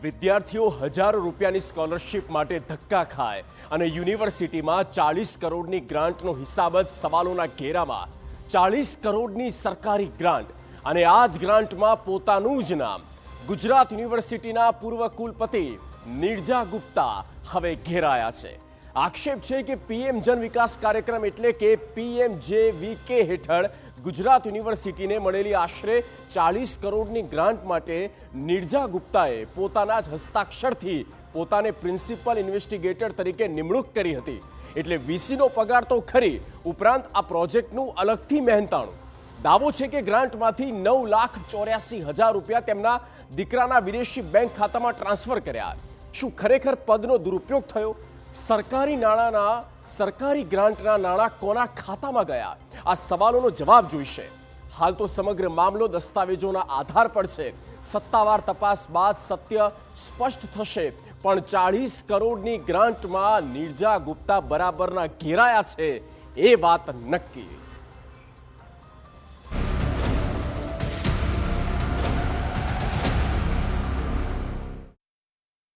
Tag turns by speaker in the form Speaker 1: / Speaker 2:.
Speaker 1: વિદ્યાર્થીઓ હજારો રૂપિયાની સ્કોલરશિપ માટે ધક્કા ખાય અને યુનિવર્સિટીમાં 40 કરોડની ગ્રાન્ટનો હિસાબ જ સવાલોના ઘેરામાં. 40 કરોડની સરકારી ગ્રાન્ટ અને આ જ ગ્રાન્ટમાં પોતાનું જ નામ. ગુજરાત યુનિવર્સિટીના પૂર્વ કુલપતિ નિર્જા ગુપ્તા હવે ઘેરાયા છે. આક્ષેપ છે કે પીએમ જન વિકાસ કાર્યક્રમ એટલે કે PMJVK હેઠળ ગુજરાત યુનિવર્સિટીને મળેલી આશરે 40 કરોડની ગ્રાન્ટ માટે નિર્જા ગુપ્તાએ પોતાના જ હસ્તાક્ષરથી પોતાને પ્રિન્સિપલ ઇન્વેસ્ટિગેટર તરીકે નિમણૂક કરી હતી. એટલે વીસીનો પગાર તો ખરી, ઉપરાંત આ પ્રોજેક્ટનું અલગથી મહેનતાણું. દાવો છે કે ગ્રાન્ટમાંથી 9,84,000 રૂપિયા તેમના દીકરાના વિદેશી બેંક ખાતામાં ટ્રાન્સફર કર્યા. શું ખરેખર પદનો દુરુપયોગ થયો? સરકારી ગ્રાન્ટના નાણાં કોના ખાતામાં ગયા? આ સવાલોનો જવાબ જોઈશે. હાલ તો સમગ્ર મામલો દસ્તાવેજોના આધાર પર છે. સત્તાવાર તપાસ બાદ સત્ય સ્પષ્ટ થશે. પણ 40 કરોડની ગ્રાન્ટમાં નિર્જા ગુપ્તા બરાબરના ઘેરાયા છે એ વાત નક્કી.